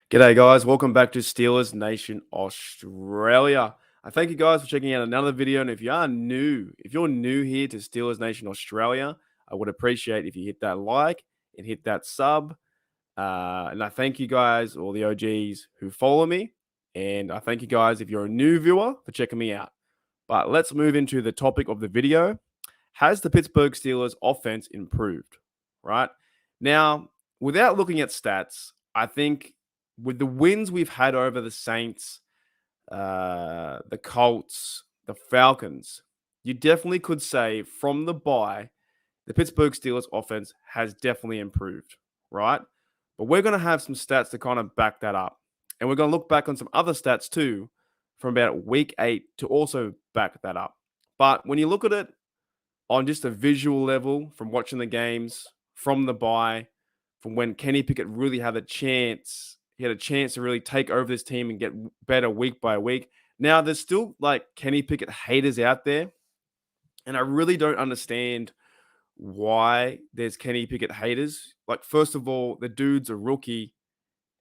G'day, guys. Welcome back to Steelers Nation Australia. I thank you guys for checking out another video. And if you're new here to Steelers Nation Australia, I would appreciate if you hit that like and hit that sub. And I thank you guys, all the OGs who follow me. And I thank you guys if you're a new viewer for checking me out. But let's move into the topic of the video. Has the Pittsburgh Steelers offense improved? Right now, without looking at stats, I think with the wins we've had over the Saints, the Colts, the Falcons, you definitely could say from the bye, the Pittsburgh Steelers offense has definitely improved, right? But we're going to have some stats to kind of back that up. And we're going to look back on some other stats too from about week 8 to also back that up. But when you look at it on just a visual level from watching the games, from the bye, from when Kenny Pickett really had a chance, he had a chance to really take over this team and get better week by week. Now, there's still like Kenny Pickett haters out there, and I really don't understand why there's Kenny Pickett haters. Like, first of all, the dude's a rookie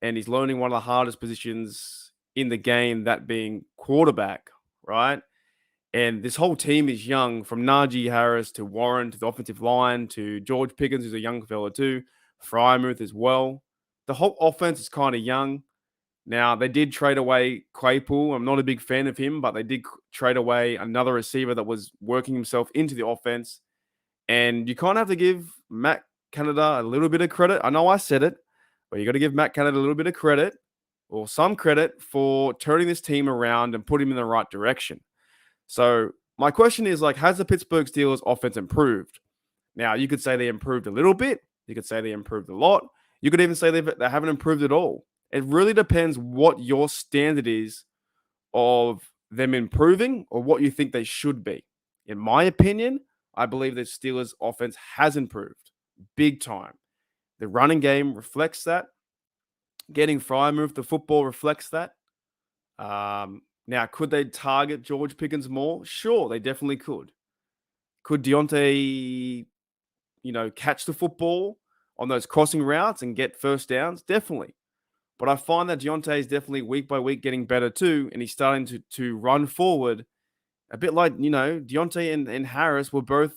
and he's learning one of the hardest positions in the game, that being quarterback, right? And this whole team is young, from Najee Harris to Warren to the offensive line to George Pickens, who's a young fella too, Frymouth as well. The whole offense is kind of young. Now, they did trade away Claypool. I'm not a big fan of him, but they did trade away another receiver that was working himself into the offense. And you kind of have to give Matt Canada a little bit of credit. I know I said it, but you got to give Matt Canada a little bit of credit, or some credit, for turning this team around and putting him in the right direction. So my question is, like, has the Pittsburgh Steelers offense improved? Now, you could say they improved a little bit. You could say they improved a lot. You could even say they haven't improved at all. It really depends what your standard is of them improving or what you think they should be. In my opinion, I believe the Steelers offense has improved big time. The running game reflects that. Getting Frymouth the football reflects that. Now, could they target George Pickens more? Sure, they definitely could. Could Deontay, catch the football on those crossing routes and get first downs? Definitely. But I find that Deontay is definitely week by week getting better too, and he's starting to run forward a bit like, Deontay and Harris were both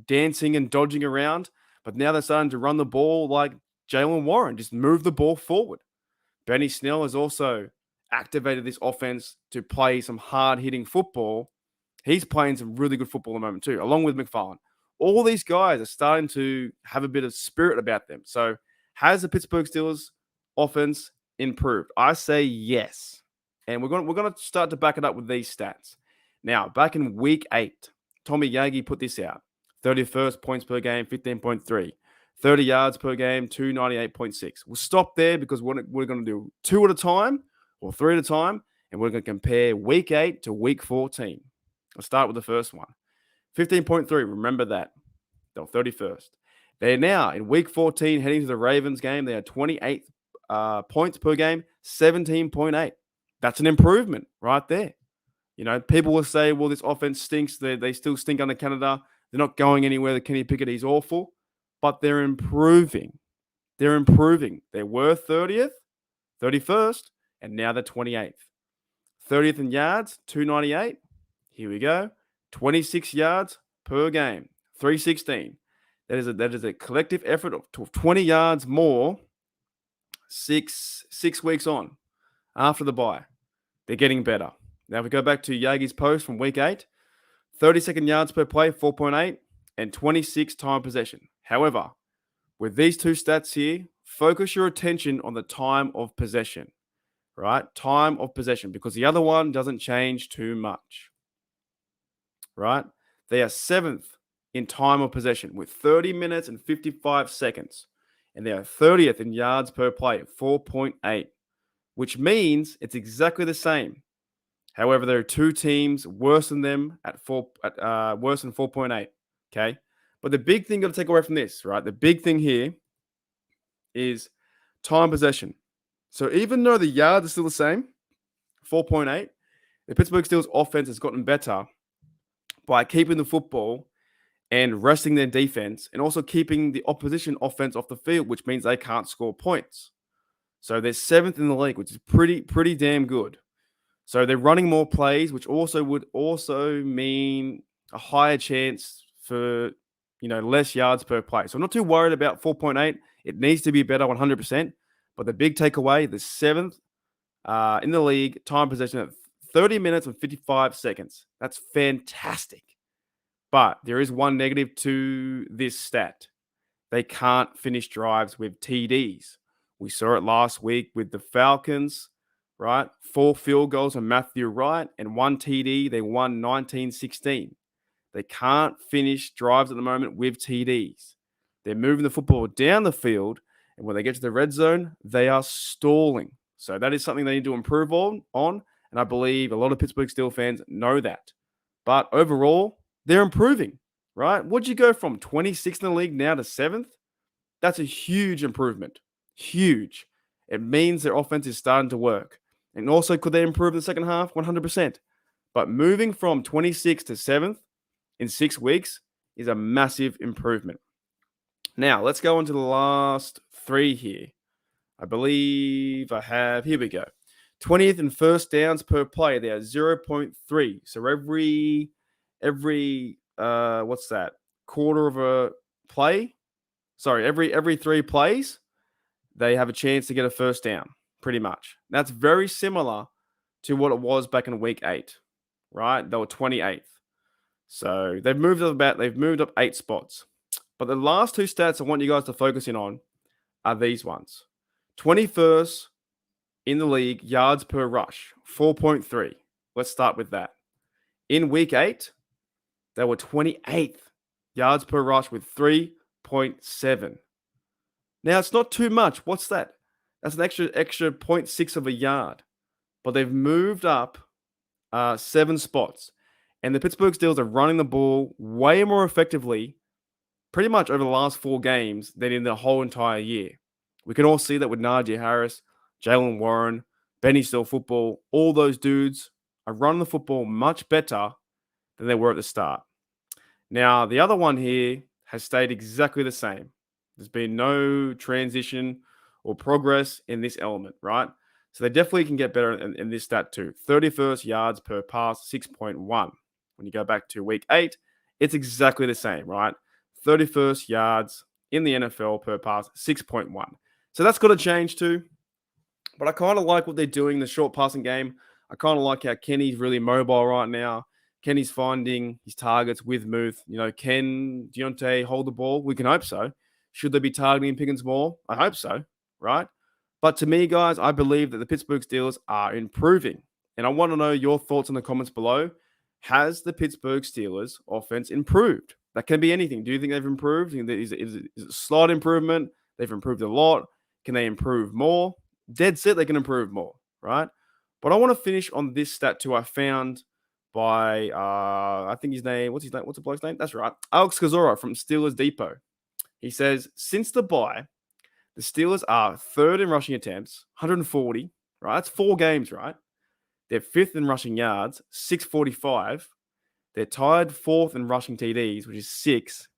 dancing and dodging around, but now they're starting to run the ball like Jalen Warren, just move the ball forward. Benny Snell has also activated this offense to play some hard-hitting football. He's playing some really good football at the moment too, along with McFarland. All these guys are starting to have a bit of spirit about them. So has the Pittsburgh Steelers offense improved? I say yes. And we're going to start to back it up with these stats. Now, back in week 8, Tommy Yagi put this out. 31st points per game, 15.3. 30 yards per game, 298.6. We'll stop there because we're going to do 2 at a time or 3 at a time, and we're going to compare week 8 to week 14. Let's start with the first one. 15.3, remember that. They're 31st. They're now in week 14 heading to the Ravens game. They are 28 points per game, 17.8. That's an improvement right there. People will say, well, this offense stinks. They still stink under Canada. They're not going anywhere. The Kenny Pickett, he's awful. But they're improving. They're improving. They were 30th, 31st, and now they're 28th. 30th in yards, 298. Here we go. 26 yards per game, 316. That is a collective effort of 20 yards more 6 weeks on after the bye. They're getting better. Now, if we go back to Yagi's post from week 8, 32nd yards per play, 4.8, and 26 time possession. However, with these two stats here, focus your attention on the time of possession, right? Time of possession, because the other one doesn't change too much, right? They are 7th in time of possession with 30 minutes and 55 seconds. And they are 30th in yards per play at 4.8, which means it's exactly the same. However, there are 2 teams worse than them at worse than 4.8. Okay. But the big thing you got to take away from this, right? The big thing here is time possession. So even though the yards are still the same, 4.8, the Pittsburgh Steelers offense has gotten better by keeping the football and resting their defense and also keeping the opposition offense off the field, which means they can't score points. So they're 7th in the league, which is pretty damn good. So they're running more plays, which would mean a higher chance for, less yards per play. So I'm not too worried about 4.8. It needs to be better 100%. But the big takeaway, the 7th in the league, time possession at 30 minutes and 55 seconds. That's fantastic. But there is one negative to this stat. They can't finish drives with TDs. We saw it last week with the Falcons, right? 4 field goals from Matthew Wright and 1 TD. They won 19-16. They can't finish drives at the moment with TDs. They're moving the football down the field, and when they get to the red zone, they are stalling. So that is something they need to improve on, and I believe a lot of Pittsburgh Steeler fans know that. But overall, they're improving, right? Would you go from 26th in the league now to 7th? That's a huge improvement. Huge. It means their offense is starting to work. And also, could they improve in the second half? 100%. But moving from 26th to 7th in 6 weeks is a massive improvement. Now, let's go on to the last 3 here. I believe I have, here we go. 20th in first downs per play. They are 0.3. So every what's that? Quarter of a play? Sorry, every 3 plays, they have a chance to get a first down, pretty much. That's very similar to what it was back in week 8, right? They were 28th. So they've moved up 8 spots. But the last 2 stats I want you guys to focus in on are these ones. 21st in the league, yards per rush, 4.3. Let's start with that. In week 8, they were 28th yards per rush with 3.7. Now, it's not too much. What's that? That's an extra 0.6 of a yard. But they've moved up 7 spots. And the Pittsburgh Steelers are running the ball way more effectively pretty much over the last 4 games than in the whole entire year. We can all see that with Najee Harris, Jalen Warren, Benny Still Football, all those dudes are running the football much better than they were at the start. Now, the other one here has stayed exactly the same. There's been no transition or progress in this element, right? So they definitely can get better in this stat too. 31st yards per pass, 6.1. When you go back to week 8, it's exactly the same, right? 31st yards in the NFL per pass, 6.1. So that's got to change too. But I kind of like what they're doing in the short passing game. I kind of like how Kenny's really mobile right now. Kenny's finding his targets with Muth. Can Deontay hold the ball? We can hope so. Should they be targeting Pickens more? I hope so, right? But to me, guys, I believe that the Pittsburgh Steelers are improving. And I want to know your thoughts in the comments below. Has the Pittsburgh Steelers offense improved? That can be anything. Do you think they've improved? Is it a slight improvement? They've improved a lot. Can they improve more? Dead set, they can improve more, right? But I want to finish on this stat too. I found by, I think his name, what's the bloke's name? That's right. Alex Kozora from Steelers Depot. He says, since the bye, the Steelers are 3rd in rushing attempts, 140, right? That's 4 games, right? They're 5th in rushing yards, 645. They're tied 4th in rushing TDs, which is 6.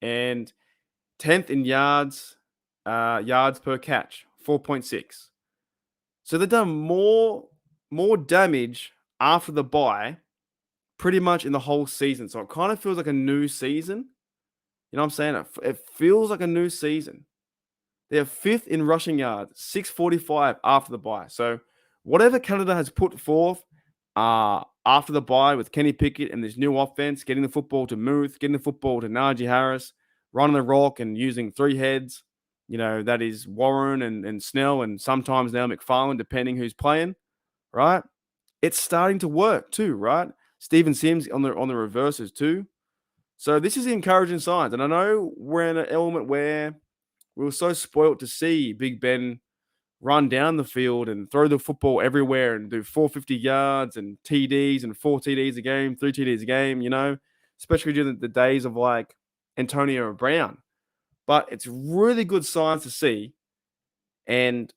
And 10th in yards per catch, 4.6. So they've done more damage after the bye pretty much in the whole season. So it kind of feels like a new season. You know what I'm saying? It feels like a new season. They're 5th in rushing yards, 645 after the bye. So whatever Canada has put forth after the bye with Kenny Pickett and this new offense, getting the football to Muth, getting the football to Najee Harris, running the rock and using 3 heads, that is Warren and Snell and sometimes now McFarland, depending who's playing, right? It's starting to work too, right? Steven Sims on the reverses too. So this is encouraging signs. And I know we're in an element where we were so spoilt to see Big Ben run down the field and throw the football everywhere and do 450 yards and TDs and 4 TDs a game, 3 TDs a game, especially during the days of like Antonio Brown. But it's really good signs to see. And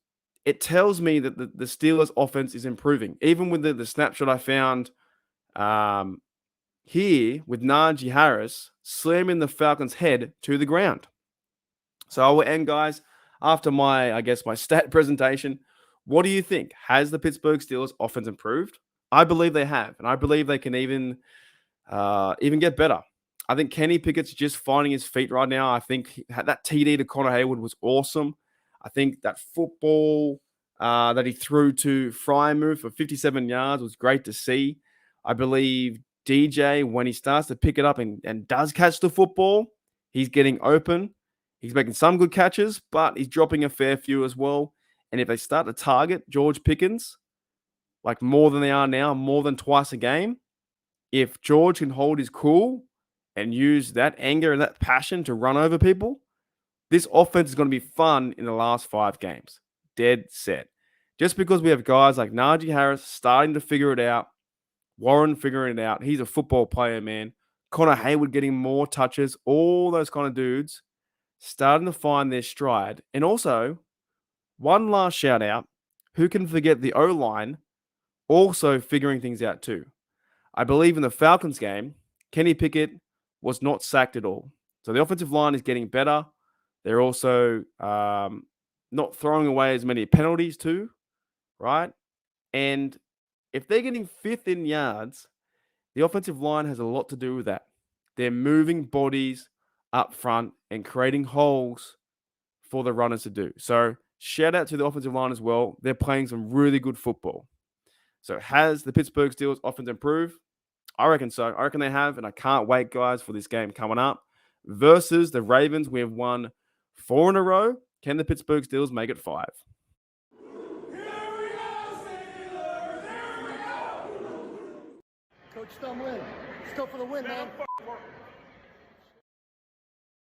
it tells me that the Steelers offense is improving. Even with the snapshot I found here with Najee Harris slamming the Falcons' head to the ground. So I will end, guys. after my, I guess, my stat presentation, what do you think? Has the Pittsburgh Steelers offense improved? I believe they have, and I believe they can even get better. I think Kenny Pickett's just finding his feet right now. I think that TD to Connor Hayward was awesome. I think that football that he threw to Frymouth for 57 yards was great to see. I believe DJ, when he starts to pick it up and does catch the football, he's getting open. He's making some good catches, but he's dropping a fair few as well. And if they start to target George Pickens, like more than they are now, more than twice a game, if George can hold his cool and use that anger and that passion to run over people, this offense is going to be fun in the last 5 games. Dead set. Just because we have guys like Najee Harris starting to figure it out, Warren figuring it out. He's a football player, man. Connor Hayward getting more touches, all those kind of dudes starting to find their stride. And also, one last shout out. Who can forget the O-line also figuring things out too? I believe in the Falcons game, Kenny Pickett was not sacked at all. So the offensive line is getting better. They're also not throwing away as many penalties too, right? And if they're getting 5th in yards, the offensive line has a lot to do with that. They're moving bodies up front and creating holes for the runners to do. So shout out to the offensive line as well. They're playing some really good football. So has the Pittsburgh Steelers offense improved? I reckon so. I reckon they have, and I can't wait, guys, for this game coming up. Versus the Ravens, we have won 4 in a row. Can the Pittsburgh Steelers make it 5? Here we go, Steelers! Here we go! Coach Stumlin, let's go for the win, man.